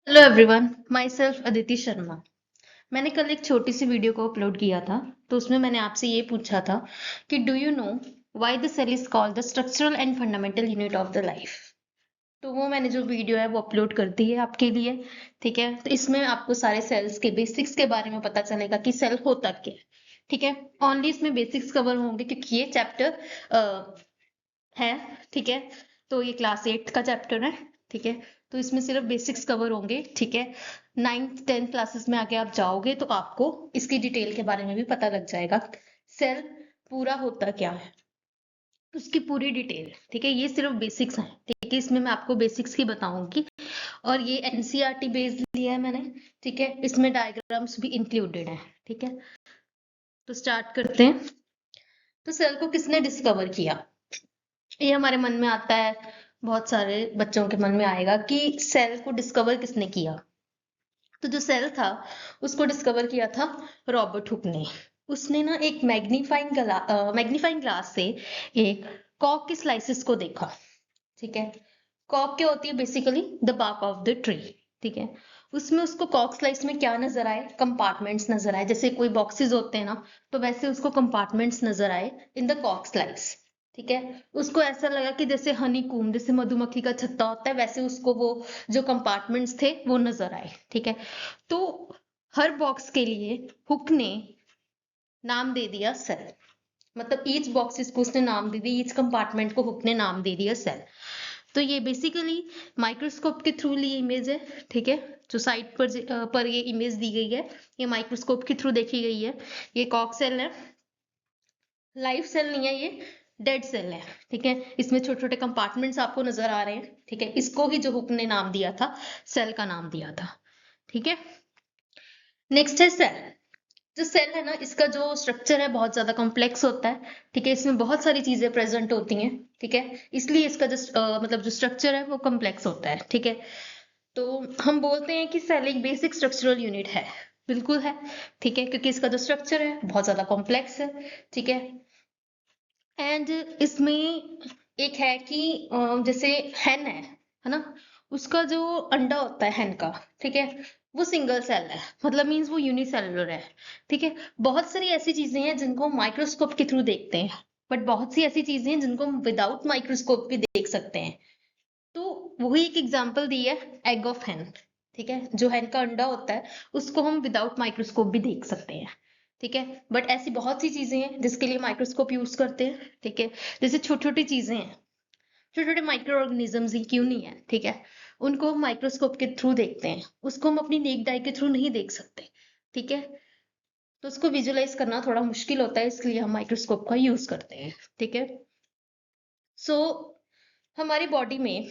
Hello everyone, my self Aditi Sharma. मैंने कल एक छोटी सी वीडियो को अपलोड किया था, तो उसमें मैंने आपसे ये पूछा था कि do you know why the cell is called the structural and fundamental unit of the life. तो वो मैंने जो वीडियो है वो अपलोड कर दी है आपके लिए। ठीक है, तो इसमें आपको सारे सेल्स के बेसिक्स के बारे में पता चलेगा कि सेल होता क्या है। ठीक है, ओनली इसमें बेसिक्स कवर होंगे क्योंकि ये चैप्टर है। ठीक है, तो ये क्लास 8 का चैप्टर है। ठीक है, तो इसमें सिर्फ बेसिक्स कवर होंगे। ठीक है, 9th 10th क्लासेस में आगे आप जाओगे तो आपको इसकी डिटेल के बारे में भी पता लग जाएगा। सेल पूरा होता क्या है, उसकी पूरी डिटेल। ठीक है, ये सिर्फ बेसिक्स हैं। ठीक है, इसमें मैं आपको बेसिक्स की बताऊंगी और ये एनसीईआरटी बेस्ड लिया है मैंने। ठीक है, इसमें डायग्राम्स भी इंक्लूडेड है। ठीक है, तो स्टार्ट करते हैं। तो सेल को किसने डिस्कवर किया, ये हमारे मन में आता है। बहुत सारे बच्चों के मन में आएगा कि सेल को डिस्कवर किसने किया। तो जो सेल था उसको डिस्कवर किया था रॉबर्ट हुक ने। उसने ना एक मैग्नीफाइंग ग्लास से एक कॉक के स्लाइसिस को देखा। ठीक है, कॉक क्या होती है, basically the bark of the tree. ठीक है, उसमें उसको कॉक स्लाइस में क्या नजर आए, कंपार्टमेंट्स नजर आए। जैसे कोई बॉक्सेस होते हैं ना, तो वैसे उसको कंपार्टमेंट्स नजर आए इन द कॉक स्लाइस। ठीक है, उसको ऐसा लगा कि जैसे हनी कूम, जैसे मधुमक्खी का छत्ता होता है, वैसे उसको वो जो कंपार्टमेंट्स थे वो नजर आए। ठीक है, तो हर बॉक्स के लिए हुक ने नाम दे दिया सेल। मतलब ईच बॉक्सेस को उसने नाम दे दिया, ईच कंपार्टमेंट को हुक ने नाम दे दिया सेल। तो ये बेसिकली माइक्रोस्कोप के थ्रू ली इमेज है। ठीक है, जो साइट पर ये इमेज दी गई है, ये माइक्रोस्कोप के थ्रू देखी गई है। ये कॉक सेल है, लाइव सेल नहीं है ये, डेड सेल है। ठीक है, इसमें छोटे छोटे कंपार्टमेंट्स आपको नजर आ रहे हैं। ठीक है, इसको ही जो हुक ने नाम दिया था, सेल का नाम दिया था। ठीक है, नेक्स्ट है सेल। जो सेल है ना, इसका जो स्ट्रक्चर है बहुत ज्यादा कॉम्प्लेक्स होता है। ठीक है, इसमें बहुत सारी चीजें प्रेजेंट होती हैं। ठीक है, इसलिए इसका जो मतलब जो स्ट्रक्चर है वो कॉम्प्लेक्स होता है। ठीक है, तो हम बोलते हैं कि सेल एक बेसिक स्ट्रक्चरल यूनिट है। बिल्कुल है। ठीक है, क्योंकि इसका जो स्ट्रक्चर है बहुत ज्यादा कॉम्प्लेक्स है। ठीक है, एंड इसमें एक है कि जैसे हैन है ना, उसका जो अंडा होता है हैन का, ठीक है, वो सिंगल सेल है, मतलब मींस वो यूनिसेलुलर है। ठीक है, बहुत सारी ऐसी चीजें हैं जिनको हम माइक्रोस्कोप के थ्रू देखते हैं, बट बहुत सी ऐसी चीजें हैं जिनको हम विदाउट माइक्रोस्कोप भी देख सकते हैं। तो वही एक एग्जांपल दी है, एग ऑफ हैन। ठीक है, जो हैन का अंडा होता है उसको हम विदाउट माइक्रोस्कोप भी देख सकते हैं। ठीक है, बट ऐसी बहुत सी चीजें हैं जिसके लिए माइक्रोस्कोप यूज करते हैं। ठीक है, जैसे छोटी छोटी चीजें हैं, छोटे छोटे माइक्रो ऑर्गेनिजम्स ही क्यों नहीं है, ठीक है, उनको हम माइक्रोस्कोप के थ्रू देखते हैं, उसको हम अपनी नेक्ड आई के थ्रू नहीं देख सकते। ठीक है, तो उसको विजुलाइज करना थोड़ा मुश्किल होता है, इसलिए हम माइक्रोस्कोप का यूज करते हैं। ठीक है, सो हमारी बॉडी में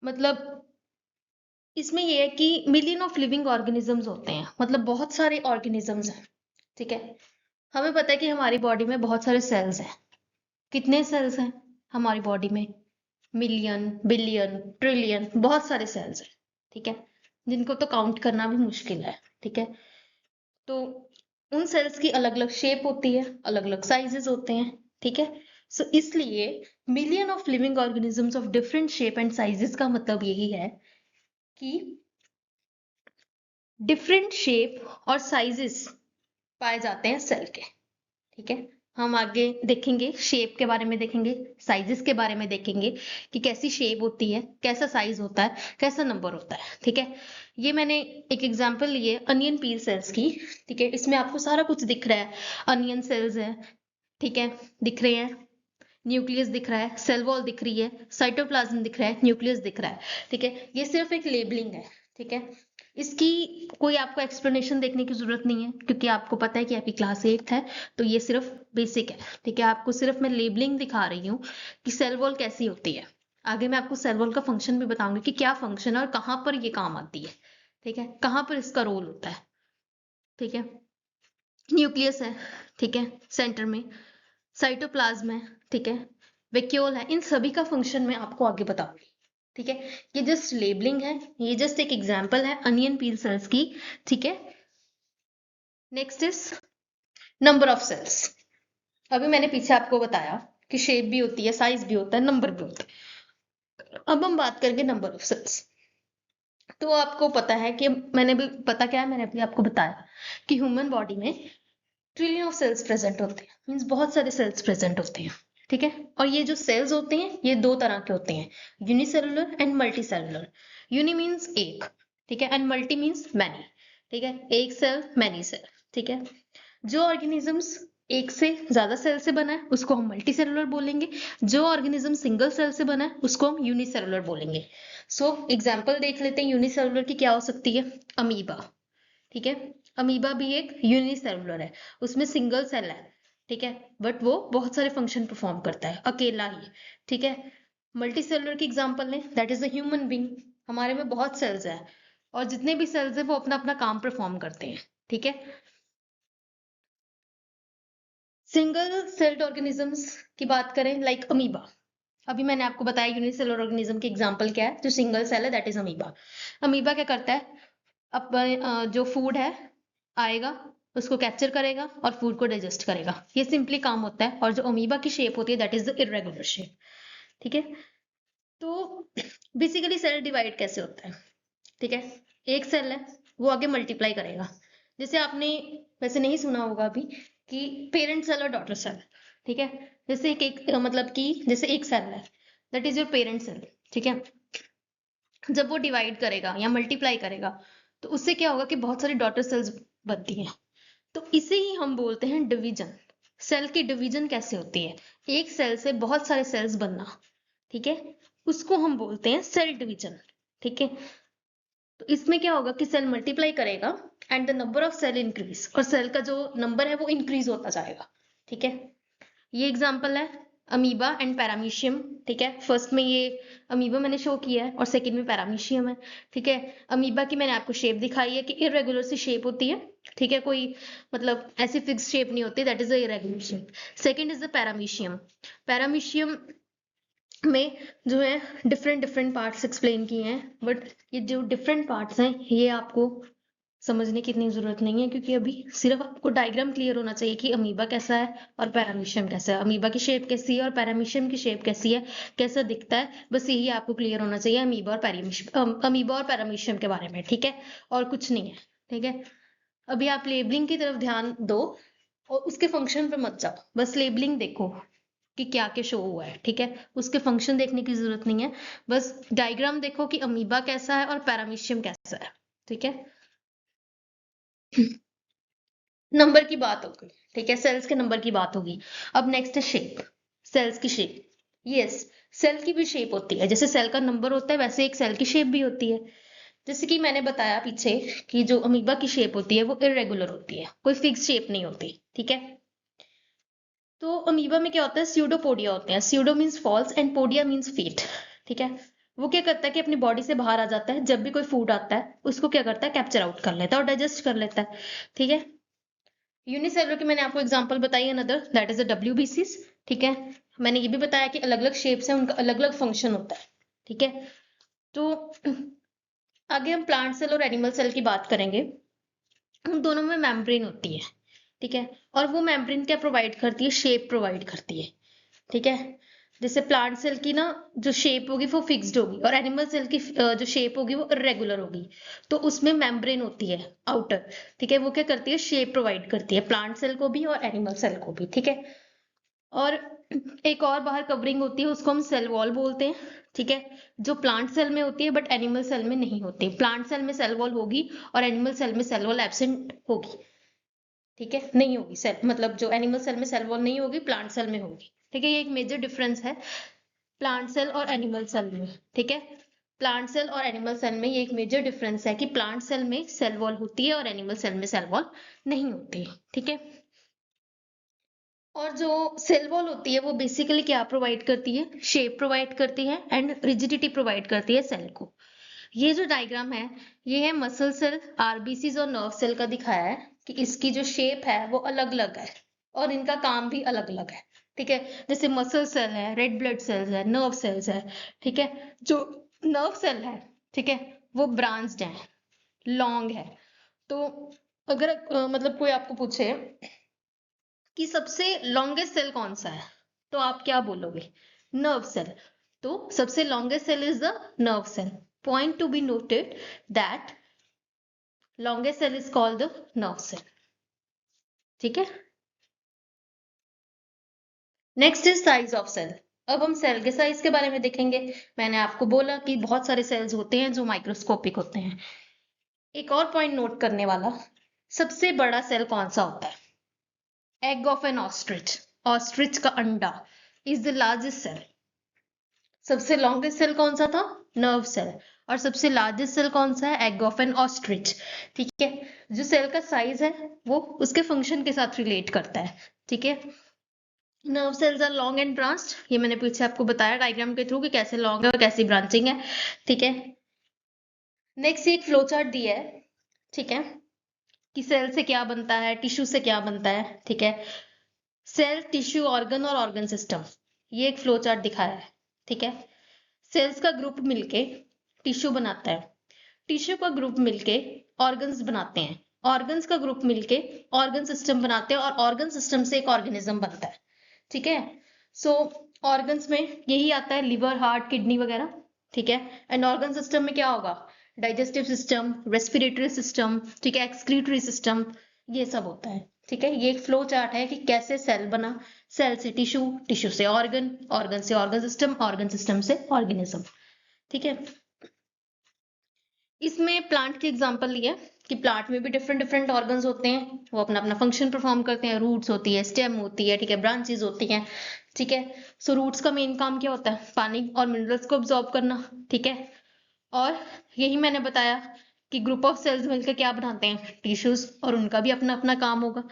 मतलब इसमें ये है कि मिलियन ऑफ लिविंग ऑर्गेनिजम्स होते हैं, मतलब बहुत सारे ऑर्गेनिजम्स हैं। ठीक है, हमें पता है कि हमारी बॉडी में बहुत सारे सेल्स हैं। कितने सेल्स हैं हमारी बॉडी में, मिलियन, बिलियन, ट्रिलियन, बहुत सारे सेल्स हैं। ठीक है, जिनको तो काउंट करना भी मुश्किल है। ठीक है, तो उन सेल्स की अलग अलग शेप होती है, अलग अलग साइजेस होते हैं। ठीक है, सो इसलिए million of living organisms of different shape and sizes का मतलब यही है कि डिफरेंट शेप और साइजेस पाए जाते हैं सेल के। ठीक है, हम आगे देखेंगे, शेप के बारे में देखेंगे, साइजेस के बारे में देखेंगे कि कैसी शेप होती है, कैसा साइज होता है, कैसा नंबर होता है। ठीक है, ये मैंने एक एग्जांपल ली है अनियन पील सेल्स की। ठीक है, इसमें आपको सारा कुछ दिख रहा है, अनियन सेल्स है। ठीक है, दिख रहे हैं, न्यूक्लियस दिख रहा है, सेल वॉल दिख रही है, साइटोप्लाज्म दिख रहा है, न्यूक्लियस दिख रहा है। ठीक है, ये सिर्फ एक लेबलिंग है। ठीक है, इसकी कोई आपको एक्सप्लेनेशन देखने की जरूरत नहीं है, क्योंकि आपको पता है कि आपकी क्लास 8 है, तो ये सिर्फ बेसिक है। ठीक है, आपको सिर्फ मैं लेबलिंग दिखा रही हूँ कि सेल वॉल कैसी होती है। आगे मैं आपको सेल वॉल का फंक्शन भी बताऊंगी कि क्या फंक्शन है और कहाँ पर ये काम आती है। ठीक है, कहाँ पर इसका रोल होता है। ठीक है, न्यूक्लियस है, ठीक है, सेंटर में साइटोप्लाज्म है, ठीक है, वैक्यूल है, इन सभी का फंक्शन मैं आपको आगे बताऊंगी। ठीक है, ये जस्ट लेबलिंग है, ये जस्ट एक एग्जांपल है अनियन पील सेल्स की। ठीक है, next is number of cells. अभी मैंने पीछे आपको बताया कि शेप भी होती है, साइज भी होता है, नंबर भी होता है। अब हम बात करेंगे नंबर ऑफ सेल्स। तो आपको पता है कि मैंने भी पता क्या है, मैंने अभी आपको बताया कि ह्यूमन बॉडी में ट्रिलियन ऑफ सेल्स प्रेजेंट होते हैं, मीन्स बहुत सारे सेल्स प्रेजेंट होते हैं, ठीक है। और ये जो सेल्स होते हैं ये दो तरह के होते हैं, unicellular and multicellular. Uni means एक, ठीक है, एंड मल्टी मीन्स मैनी, ठीक है, एक सेल मैनी सेल, ठीक है। जो ऑर्गेनिजम्स एक से ज्यादा सेल से बना है उसको हम मल्टी सेलुलर बोलेंगे, जो ऑर्गेनिज्म सिंगल सेल से बना है उसको हम यूनिसेलुलर बोलेंगे। सो एग्जाम्पल देख लेते हैं यूनिसेलुलर की क्या हो सकती है। अमीबा, ठीक है, अमीबा भी एक यूनिसेलुलर है, उसमें सिंगल सेल है, ठीक है, बट वो बहुत सारे फंक्शन परफॉर्म करता है अकेला ही, ठीक है। मल्टी सेलुलर की एग्जांपल लें, that is a human being, हमारे में बहुत सेल्स है और जितने भी सेल्स है वो अपना अपना काम परफॉर्म करते हैं, ठीक है। सिंगल सेल्ड ऑर्गेनिजम्स की बात करें लाइक अमीबा, अभी मैंने आपको बताया यूनिसेलुलर ऑर्गेनिज्म की एग्जांपल क्या है, जो सिंगल सेल है दैट इज अमीबा। अमीबा क्या करता है, अब जो फूड है आएगा उसको कैप्चर करेगा और फूड को डाइजेस्ट करेगा, ये सिंपली काम होता है। और जो अमीबा की शेप होती है that is the irregular shape, ठीक है। तो बेसिकली सेल डिवाइड कैसे होता है, ठीक है, एक सेल है वो आगे मल्टीप्लाई करेगा, जैसे आपने वैसे नहीं सुना होगा अभी कि पेरेंट सेल और डॉटर सेल, ठीक है। जैसे एक मतलब कि जैसे एक सेल है that is your parent cell, ठीक है, जब वो डिवाइड करेगा या मल्टीप्लाई करेगा तो उससे क्या होगा कि बहुत सारी डॉटर सेल्स बनती हैं, तो इसे ही हम बोलते हैं डिवीजन। सेल की डिवीजन कैसे होती है, एक सेल से बहुत सारे सेल्स बनना, ठीक है, उसको हम बोलते हैं सेल डिवीजन, ठीक है। तो इसमें क्या होगा कि सेल मल्टीप्लाई करेगा and the number of cell increase, और सेल का जो नंबर है वो इंक्रीज होता जाएगा, ठीक है। ये एग्जांपल है अमीबा एंड पैरामीशियम, ठीक है। फर्स्ट में ये अमीबा मैंने शो किया है और सेकंड में पैरामीशियम है, ठीक है। अमीबा की मैंने आपको शेप दिखाई है कि इरेगुलर सी शेप होती है, ठीक है, कोई मतलब ऐसी फिक्स शेप नहीं होती, that is a irregular shape. Second is the paramecium, paramecium में जो है डिफरेंट डिफरेंट पार्ट्स एक्सप्लेन किए हैं, बट ये जो डिफरेंट पार्ट्स हैं ये आपको समझने की इतनी जरूरत नहीं है, क्योंकि अभी सिर्फ आपको डायग्राम क्लियर होना चाहिए कि अमीबा कैसा है और पैरामीशियम कैसा है, अमीबा की शेप कैसी है और पैरामीशियम की शेप कैसी है, कैसा दिखता है, बस यही आपको क्लियर होना चाहिए अमीबा और पैरामीशियम, अमीबा और पैरामीशियम के बारे में, ठीक है, और कुछ नहीं है, ठीक है। अभी आप लेबलिंग की तरफ ध्यान दो और उसके फंक्शन पे मत जाओ, बस लेबलिंग देखो कि क्या क्या शो हुआ है, ठीक है, उसके फंक्शन देखने की जरूरत नहीं है, बस डायग्राम देखो कि अमीबा कैसा है और पैरामीशियम कैसा है, ठीक है। नंबर की बात होगी, ठीक है, सेल्स के नंबर की बात होगी। अब नेक्स्ट है शेप, सेल्स की शेप, यस, सेल की भी शेप होती है, जैसे सेल का नंबर होता है वैसे एक सेल की शेप भी होती है। जैसे कि मैंने बताया पीछे कि जो अमीबा की शेप होती है वो इरेगुलर होती है, कोई फिक्स शेप नहीं होती, ठीक है। तो अमीबा में क्या होता है, स्यूडोपोडिया होते हैं, pseudo means false and podia means feet, ठीक है। वो क्या करता है कि अपनी बॉडी से बाहर आ जाता है, जब भी कोई फूड आता है उसको क्या करता है, कैप्चर आउट कर लेता है और डाइजेस्ट कर लेता है, ठीक है। यूनिसेलुलर की मैंने आपको एग्जांपल बताई अनदर, दैट इज अ डब्ल्यूबीसीज, ठीक है। मैंने ये भी बताया कि अलग अलग शेप्स हैं, उनका अलग अलग फंक्शन होता है, ठीक है। तो आगे हम प्लांट सेल और एनिमल सेल की बात करेंगे। उन दोनों में मेम्ब्रेन होती है, ठीक है, और वो मेम्ब्रेन क्या प्रोवाइड करती है, शेप प्रोवाइड करती है, ठीक है। जैसे प्लांट सेल की ना जो शेप होगी वो फिक्स्ड होगी और एनिमल सेल की जो शेप होगी वो इरेगुलर होगी, तो उसमें मेम्ब्रेन होती है आउटर, ठीक है, वो क्या करती है, शेप प्रोवाइड करती है प्लांट सेल को भी और एनिमल सेल को भी, ठीक है। और एक और बाहर कवरिंग होती है उसको हम सेल वॉल बोलते हैं, ठीक है, जो प्लांट सेल में होती है बट एनिमल सेल में नहीं होती, प्लांट सेल में सेल वॉल होगी और एनिमल सेल में सेल वॉल एब्सेंट होगी, ठीक है, नहीं होगी सेल, मतलब जो एनिमल सेल में सेल वॉल नहीं होगी प्लांट सेल में होगी, ठीक है। ये एक मेजर डिफरेंस है प्लांट सेल और एनिमल सेल में, ठीक है। प्लांट सेल और एनिमल सेल में ये एक मेजर डिफरेंस है कि प्लांट सेल में सेल वॉल होती है और एनिमल सेल में सेल वॉल नहीं होती, ठीक है। और जो सेल वॉल होती है वो बेसिकली क्या प्रोवाइड करती है, शेप प्रोवाइड करती है एंड रिजिडिटी प्रोवाइड करती है सेल को। ये जो डायग्राम है ये है मसल सेल, आरबीसीज और नर्व सेल का दिखाया है कि इसकी जो शेप है वो अलग अलग है और इनका काम भी अलग अलग है, ठीक है। जैसे मसल सेल है, रेड ब्लड सेल्स है, नर्व सेल्स है, ठीक है। जो नर्व सेल है, ठीक है, वो ब्रांच्ड है, लॉन्ग है। तो अगर मतलब कोई आपको पूछे कि सबसे लॉन्गेस्ट सेल कौन सा है तो आप क्या बोलोगे, नर्व सेल। तो सबसे longest cell is the nerve cell, point to be noted that longest cell is called the nerve cell. ठीक है. Next is size of cell. अब हम सेल के साइज के बारे में देखेंगे. मैंने आपको बोला कि बहुत सारे सेल्स होते हैं जो माइक्रोस्कोपिक होते हैं. एक और पॉइंट नोट करने वाला, सबसे बड़ा सेल कौन सा होता है? Egg of an ostrich. Ostrich का अंडा इज द लार्जेस्ट सेल. सबसे लॉन्गेस्ट सेल कौन सा था? Nerve cell. और सबसे लार्जेस्ट सेल कौन सा है? Egg of an ostrich. ठीक है. जो सेल का साइज है वो उसके फंक्शन के साथ रिलेट करता है. ठीक है. Nerve cells are long and branched. ये मैंने पीछे आपको बताया डायग्राम के थ्रू कि कैसे लॉन्ग है और कैसी ब्रांचिंग है. ठीक है. नेक्स्ट एक फ्लो चार्ट दिया है. ठीक है. कि सेल से क्या बनता है, टिश्यू से क्या बनता है. ठीक है. सेल, टिश्यू, ऑर्गन और ऑर्गन सिस्टम, ये एक फ्लो चार्ट दिखाया है. ठीक है. सेल्स का ग्रुप मिलके टिश्यू बनाता है. टिश्यू का ग्रुप मिलके ऑर्गन्स बनाते हैं. ऑर्गन्स का ग्रुप मिलके ऑर्गन सिस्टम बनाते हैं और ऑर्गन सिस्टम से एक ऑर्गेनिज्म बनता है. ठीक है. सो ऑर्गन्स में यही आता है, लिवर, हार्ट, किडनी वगैरह. ठीक है. एंड ऑर्गन सिस्टम में क्या होगा? डाइजेस्टिव सिस्टम, रेस्पिरेटरी सिस्टम, ठीक है, एक्सक्रीटरी सिस्टम, ये सब होता है. ठीक है. ये एक फ्लो चार्ट है कि कैसे सेल बना. सेल से टिश्यू, टिश्यू से ऑर्गन, ऑर्गन से ऑर्गन सिस्टम, ऑर्गन सिस्टम से ऑर्गेनिज्म. ठीक है. इसमें प्लांट की एग्जांपल लिया कि प्लांट में भी डिफरेंट डिफरेंट ऑर्गन्स होते हैं, वो अपना अपना फंक्शन परफॉर्म करते हैं. रूट्स होती है, स्टेम होती है, ठीक है, ब्रांचेस होती हैं. ठीक है. सो रूट्स का मेन काम क्या होता है? पानी और मिनरल्स को अब्सॉर्ब करना. ठीक है. और यही मैंने बताया कि ग्रुप ऑफ सेल्स मिलकर क्या बनाते हैं? टिश्यूज. और उनका भी अपना अपना काम होगा.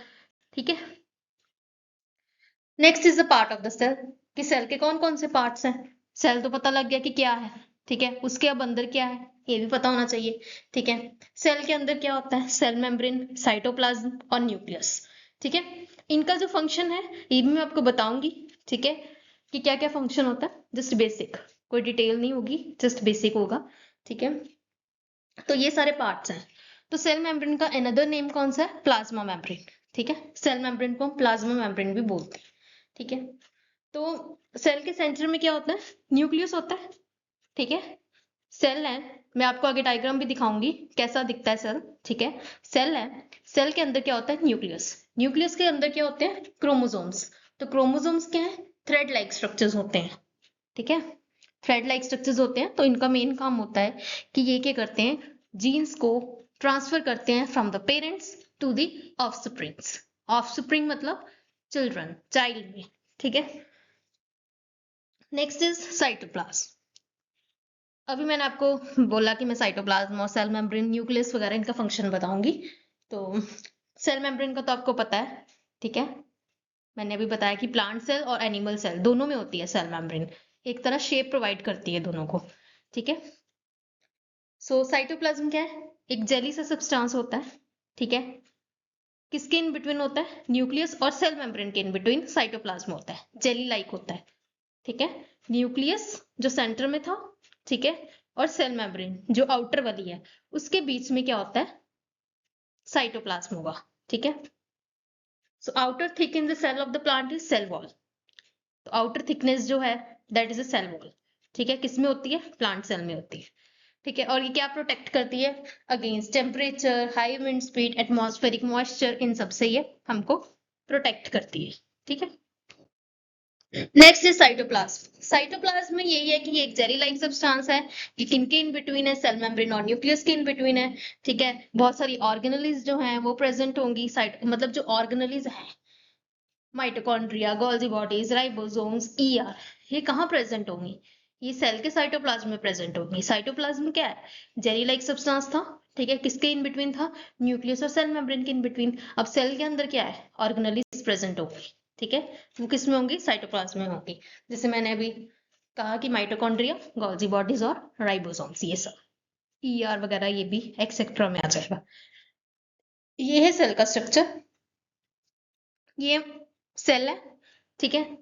ठीक है. Next is the part of the cell. कि सेल के कौन कौन से पार्ट्स हैं. सेल तो पता लग गया कि क्या है. ठीक है. उसके अब अंदर क्या है ये भी पता होना चाहिए. ठीक है. सेल के अंदर क्या होता है? सेल मेम्ब्रेन, साइटोप्लाज्म और न्यूक्लियस. ठीक है. इनका जो फंक्शन है ये भी मैं आपको बताऊंगी. ठीक है. कि क्या क्या फंक्शन होता है. जस्ट बेसिक, कोई डिटेल नहीं होगी, जस्ट बेसिक होगा. ठीक है. तो ये सारे पार्ट्स हैं. तो सेल मेम्ब्रेन का अनदर नेम कौन सा है? Plasma membrane. ठीक है. सेल मेम्ब्रेन को हम प्लाज्मा मेम्ब्रेन भी बोलते हैं. ठीक है. तो सेल के सेंटर में क्या होता है? न्यूक्लियस होता है. ठीक है. सेल है, मैं आपको आगे डायग्राम भी दिखाऊंगी कैसा दिखता है सेल. ठीक है. सेल है, सेल के अंदर क्या होता है? न्यूक्लियस. न्यूक्लियस के अंदर क्या होते हैं? क्रोमोसोम्स. तो क्रोमोसोम्स क्या है? थ्रेड लाइक स्ट्रक्चर्स होते हैं. ठीक है. थ्रेड लाइक स्ट्रक्चर्स होते हैं. तो इनका मेन काम होता है कि ये क्या करते हैं? जीन्स को ट्रांसफर करते हैं from the parents to the offsprings. Offspring मतलब चिल्ड्रन, चाइल्ड में. ठीक है. Next is cytoplasm. अभी मैंने आपको बोला कि मैं साइटोप्लाज्म और सेल मेम्ब्रेन, न्यूक्लियस वगैरह इनका फंक्शन बताऊंगी. तो सेल मेम्ब्रेन का तो आपको पता है. ठीक है. मैंने अभी बताया कि प्लांट सेल और एनिमल सेल दोनों में होती है सेल मेम्ब्रेन. एक तरह शेप प्रोवाइड करती है दोनों को. ठीक है. सो साइटोप्लाज्म क्या है? एक जेली सा सब्सटेंस होता है. ठीक है. किसके इन बिटवीन होता है? न्यूक्लियस और सेल मेम्ब्रेन के इन बिटवीन साइटोप्लाज्म होता है. जेली लाइक होता है. ठीक है. न्यूक्लियस जो सेंटर में था, ठीक है, और सेल मेम्ब्रेन जो आउटर वाली है, उसके बीच में क्या होता है? साइटोप्लाज्म होगा. ठीक है. So outer thick in the cell of the plant is cell wall. तो आउटर थिकनेस जो है that is a cell wall. ठीक है. किसमें होती है? प्लांट सेल में होती है. ठीक है. और ये क्या प्रोटेक्ट करती है? Against temperature, high wind speed, atmospheric moisture, इन सब से ये हमको प्रोटेक्ट करती है. ठीक है. Next is cytoplasm. साइटोप्लाज्म में यही है कि ये एक जेली लाइक सब्सटेंस है. ये किनके इन बिटवीन है? सेल मेम्ब्रेन और न्यूक्लियस के इन बिटवीन है. ठीक है. बहुत सारी ऑर्गेनेलीज जो हैं वो प्रेजेंट होंगी. साइट मतलब जो ऑर्गेनेलीज हैं, mitochondria, Golgi bodies, ribosomes, ER, ये कहाँ प्रेजेंट होंगी? ये सेल के साइटोप्लाज्म में प्रेजेंट होंगी. साइटोप्लाज्म क्या है? जेली लाइक सब्सटेंस था. ठीक है. किसके इन बिटवीन था? न्यूक्लियस और सेल मेम्ब्रेन के इन बिटवीन. अब सेल के अंदर क्या है? ऑर्गेनेलीज प्रेजेंट होंगी. ठीक है. वो किस में होंगी? साइटोप्लाज्म में होंगी. जैसे मैंने अभी कहा कि माइटोकॉन्ड्रिया, गोल्जी बॉडीज और राइबोसोम्स, ये सब, ईआर वगैरह, ये भी एक्सेट्रा में आ जाएगा. ये है सेल का स्ट्रक्चर. ये सेल है. ठीक है.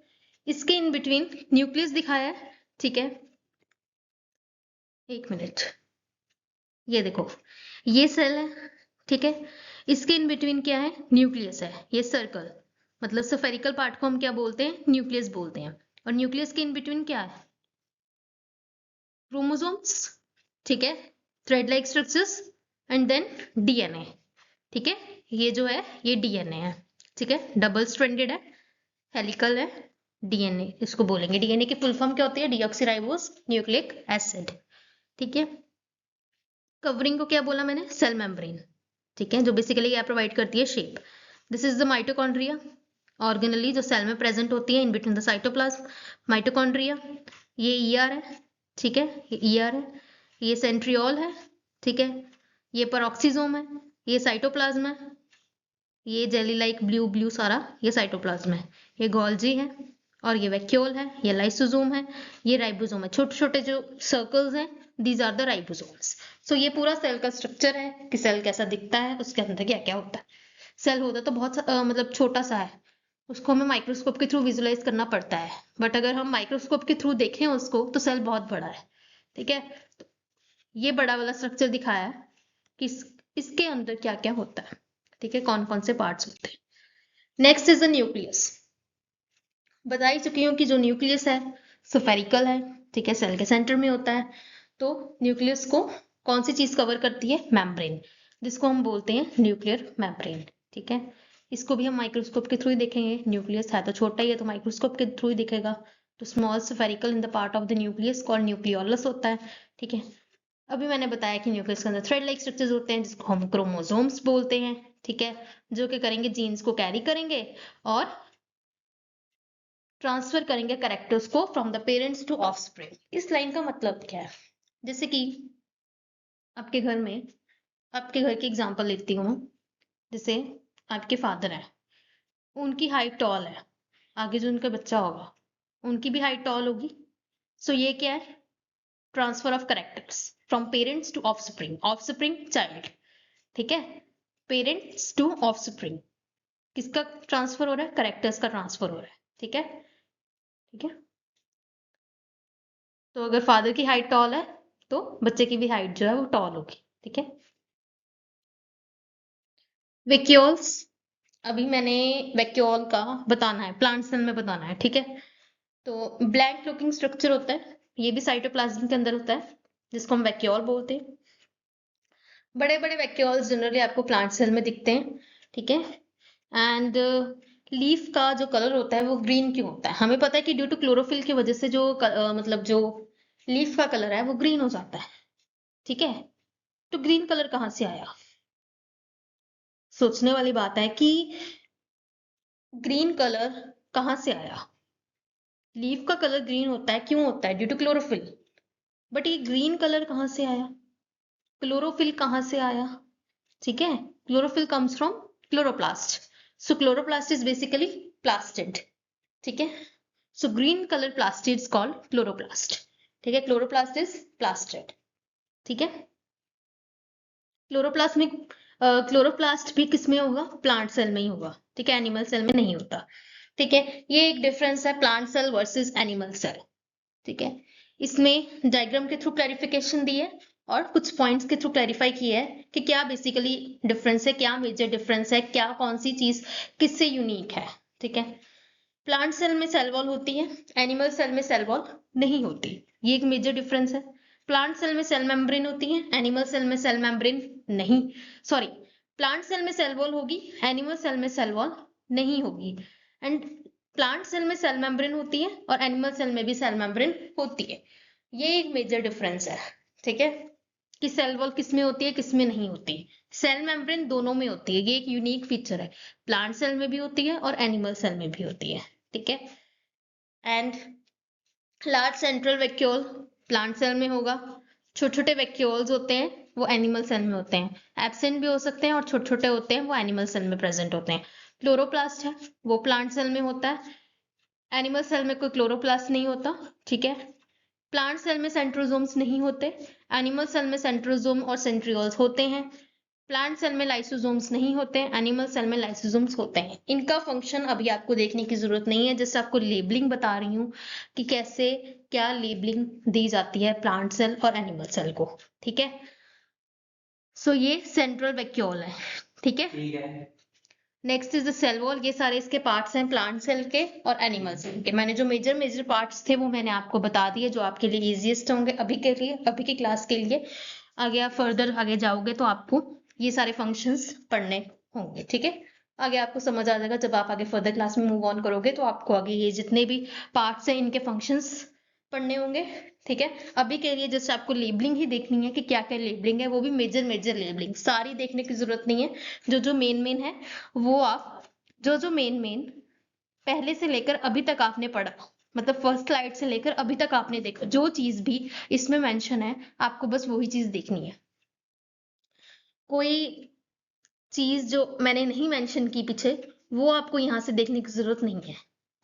इसके इन बिटवीन न्यूक्लियस दिखाया है. ठीक है. एक मिनट, ये देखो, ये सेल है. ठीक है. इसके इन बिटवीन क्या है? न्यूक्लियस है. ये सर्कल मतलब स्फेरिकल पार्ट को हम क्या बोलते हैं? न्यूक्लियस बोलते हैं. और न्यूक्लियस के इन बिटवीन क्या है? क्रोमोसोम्स. ठीक है, thread like structures and then DNA. ठीक है, ये जो है ये डीएनए है। ठीक है, डबल स्ट्रैंडेड है, हेलिकल है, डीएनए इसको बोलेंगे। डीएनए की फुल फॉर्म क्या होती है? Deoxyribose nucleic acid. ठीक है, कवरिंग को क्या बोला मैंने? Cell membrane. ठीक है, जो बेसिकली क्या प्रोवाइड करती है? Shape. This is the mitochondria, organelle जो सेल में प्रेजेंट होती है in between the cytoplasm. Mitochondria, ये ईआर है। ठीक है, ये ईआर है, ये सेंट्रियोल है। ठीक है, ये पेरोक्सिसोम है, ये साइटोप्लाज्म है, ये जेली लाइक ब्लू ब्लू सारा ये साइटोप्लाज्म है, ये गोल्जी है, और ये वैक्यूल है, ये लाइसोसोम है, ये राइबोसोम है। छोटे छोटे जो सर्कल्स हैं, दीज आर द राइबोसोम्स। सो ये पूरा सेल का स्ट्रक्चर है कि सेल कैसा दिखता है, उसके अंदर क्या क्या होता है। सेल होता तो बहुत मतलब छोटा सा है, उसको हमें माइक्रोस्कोप के थ्रू विजुलाइज करना पड़ता है, बट अगर हम माइक्रोस्कोप के थ्रू देखें उसको तो सेल बहुत बड़ा है। ठीक है, तो ये बड़ा वाला स्ट्रक्चर दिखाया है कि इसके अंदर क्या क्या होता है। ठीक है, कौन कौन से पार्ट्स होते हैं। Next is the nucleus. बता ही चुकी हूँ कि जो न्यूक्लियस है स्फेरिकल है। ठीक है, सेल के सेंटर में होता है। तो न्यूक्लियस को कौन सी चीज कवर करती है? मेम्ब्रेन, जिसको हम बोलते हैं न्यूक्लियर मेम्ब्रेन। ठीक है, इसको भी हम माइक्रोस्कोप के थ्रू ही देखेंगे। न्यूक्लियस है तो छोटा ही है, तो माइक्रोस्कोप के थ्रू ही दिखेगा। तो small spherical in the part of the nucleus called nucleolus होता है। ठीक है, अभी मैंने बताया कि न्यूक्लियस के अंदर थ्रेड लाइक स्ट्रक्चर्स होते हैं, जिसको हम क्रोमोसोम्स बोलते हैं। ठीक है, जो कि करेंगे जीन्स को कैरी करेंगे और ट्रांसफर करेंगे कैरेक्टर्स को from the parents to offspring. इस लाइन का मतलब क्या है? जैसे कि आपके घर में, आपके घर की एग्जांपल लेती हूँ। जैसे आपके फादर है, उनकी हाइट टॉल है, आगे जो उनका बच्चा होगा उनकी भी हाइट टॉल होगी। सो ये क्या है? Transfer of characters from parents to offspring. Offspring child. ठीक है, पेरेंट्स टू ऑफस्प्रिंग, किसका ट्रांसफर हो रहा है? कैरेक्टर्स का ट्रांसफर हो रहा है। ठीक है, ठीक है, तो अगर फादर की हाइट टॉल है तो बच्चे की भी हाइट जो है वो टॉल होगी। ठीक है, वैक्यूल्स, अभी मैंने वैक्यूल का बताना है, प्लांट सेल में बताना है। ठीक है, तो ब्लैंक लुकिंग स्ट्रक्चर होता है, ये भी साइटोप्लाज्म के अंदर होता है, जिसको हम वैक्यूल बोलते हैं। बड़े बड़े वैक्यूल्स जनरली आपको प्लांट सेल में दिखते हैं। ठीक है, एंड लीफ का जो कलर होता है वो ग्रीन क्यों होता है? हमें पता है कि ड्यू टू क्लोरोफिल की वजह से जो मतलब जो लीफ का कलर है वो ग्रीन हो जाता है। ठीक है, तो ग्रीन कलर कहाँ से आया? सोचने वाली बात है कि ग्रीन कलर कहाँ से आया। लीफ का कलर ग्रीन होता है, क्यों होता है? Due to chlorophyll. बट ये ग्रीन कलर कहाँ से आया? क्लोरोफिल कहाँ से आया? ठीक है, chlorophyll comes from chloroplast. So chloroplast is basically plastid. ठीक है, so green colour plastid is called chloroplast. ठीक है, क्लोरोप्लास्ट इज प्लास्टिड। ठीक है, क्लोरोप्लास्ट में क्लोरोप्लास्ट भी किस में होगा? प्लांट सेल में ही होगा। ठीक है, एनिमल सेल में नहीं होता। ठीक है, ये एक डिफरेंस है plant cell versus animal cell. ठीक है, इसमें डायग्राम के थ्रू क्लैरिफिकेशन दी है और कुछ पॉइंट्स के थ्रू क्लैरिफाई किया है कि क्या बेसिकली डिफरेंस है, क्या मेजर डिफरेंस है, क्या कौन सी चीज किससे यूनिक है। ठीक है, प्लांट सेल में सेल वॉल होती है, एनिमल सेल में सेल वॉल नहीं होती, ये एक मेजर डिफरेंस है। प्लांट सेल में सेल मेम्ब्रेन होती है, एनिमल सेल में सेल मेम्ब्रेन नहीं, सॉरी, प्लांट सेल में सेल वॉल होगी, एनिमल सेल में सेल वॉल नहीं होगी। एंड प्लांट सेल में सेल मेम्ब्रेन होती है और एनिमल सेल में भी सेल मेम्ब्रेन होती है। ये एक मेजर डिफरेंस है। ठीक है, कि सेल वॉल किस में होती है, किस में नहीं होती। सेल मेम्ब्रेन दोनों में होती है, ये एक यूनिक फीचर है, प्लांट सेल में भी होती है और एनिमल सेल में भी होती है। ठीक है, and large central vacuole plant cell में होगा, छोटे छोटे वैक्यूल्स होते हैं वो एनिमल सेल में होते हैं, एब्सेंट भी हो सकते हैं और छोटे छोटे होते हैं वो एनिमल सेल में प्रेजेंट होते हैं। क्लोरोप्लास्ट है वो प्लांट सेल में होता है, एनिमल सेल में कोई क्लोरोप्लास्ट नहीं होता। ठीक है, प्लांट सेल में सेंट्रोजोम्स नहीं होते, एनिमल सेल में सेंट्रोजोम और सेंट्रियोल्स होते हैं। प्लांट सेल में लाइसोसोम्स नहीं होते, एनिमल सेल में लाइसोसोम्स होते हैं। इनका फंक्शन अभी आपको देखने की जरूरत नहीं है, जैसे आपको लेबलिंग बता रही हूँ कि कैसे क्या लेबलिंग दी जाती है प्लांट सेल और एनिमल सेल को। ठीक है, सो ये सेंट्रल वैक्यूल है। ठीक है, next is the cell wall. ये सारे इसके पार्ट्स हैं प्लांट सेल के और एनिमल सेल के। मैंने जो मेजर पार्ट्स थे वो मैंने आपको बता दिए, जो आपके लिए इजीएस्ट होंगे अभी के लिए, अभी की क्लास के लिए। आगे आप फर्दर आगे जाओगे तो आपको ये सारे फंक्शंस पढ़ने होंगे, ठीक है। आगे आपको समझ आ जाएगा जब आप आगे फर्दर क्लास में मूव ऑन करोगे, तो आपको आगे ये जितने भी पार्ट्स हैं इनके फंक्शंस पढ़ने होंगे, ठीक है। अभी के लिए जस्ट आपको लेबलिंग ही देखनी है कि क्या क्या लेबलिंग है, वो भी मेजर लेबलिंग, सारी देखने की जरूरत नहीं है। जो जो मेन है वो आप जो मेन पहले से लेकर अभी तक आपने पढ़ा, मतलब फर्स्ट स्लाइड से लेकर अभी तक आपने देखा, जो चीज भी इसमें मेंशन है आपको बस वही चीज देखनी है। कोई चीज जो मैंने नहीं मेंशन की पीछे, वो आपको यहाँ से देखने की जरूरत नहीं है,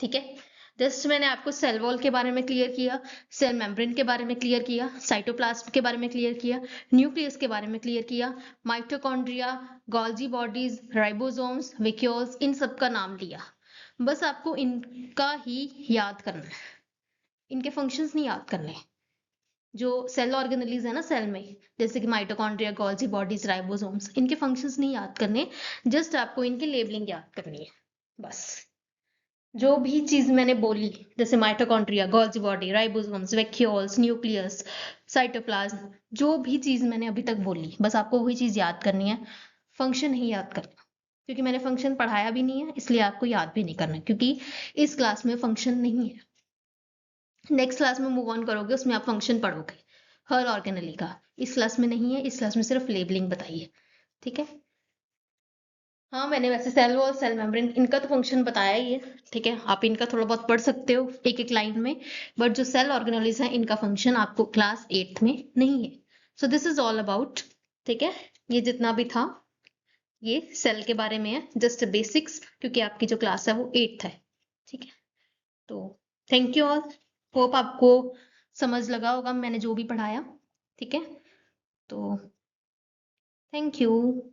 ठीक है। जस्ट मैंने आपको सेल वॉल के बारे में क्लियर किया, सेल मेम्ब्रेन के बारे में क्लियर किया, साइटोप्लाज्म के बारे में क्लियर किया, न्यूक्लियस के बारे में क्लियर किया, mitochondria, Golgi bodies, ribosomes, vacuoles, इन सब का नाम लिया। बस आपको इनका ही याद करना है, इनके फंक्शंस नहीं याद करने। जो सेल ऑर्गेनेलीज है ना सेल में, जैसे कि माइटोकॉन्ड्रिया, गोल्जी बॉडीज, राइबोसोम्स, इनके फंक्शंस नहीं याद करने, जस्ट आपको इनकी लेबलिंग याद करनी है बस। जो भी चीज मैंने बोली, जैसे mitochondria, Golgi body, ribosomes, vacuoles, nucleus, cytoplasm, जो भी चीज मैंने अभी तक बोली, बस आपको वही चीज याद करनी है, फंक्शन नहीं याद करना। क्योंकि मैंने फंक्शन पढ़ाया भी नहीं है, इसलिए आपको याद भी नहीं करना, क्योंकि इस क्लास में फंक्शन नहीं है। नेक्स्ट क्लास में मूव ऑन करोगे, उसमें आप फंक्शन पढ़ोगे हर ऑर्गेनेली का। इस क्लास में नहीं है, इस क्लास में सिर्फ लेबलिंग बताई है, ठीक है। हाँ, मैंने वैसे सेल वॉल, सेल मेम्ब्रेन, इनका तो फंक्शन बताया ही है, ठीक है। आप इनका थोड़ा बहुत पढ़ सकते हो एक एक लाइन में, बट जो सेल ऑर्गेनेलीज है इनका फंक्शन आपको क्लास 8th में नहीं है। So this is all about, ठीक है। ये जितना भी था ये सेल के बारे में है, जस्ट बेसिक्स, क्योंकि आपकी जो क्लास है वो 8th है, ठीक है। तो थैंक यू ऑल, होप आपको समझ लगा होगा मैंने जो भी पढ़ाया, ठीक है। तो थैंक यू।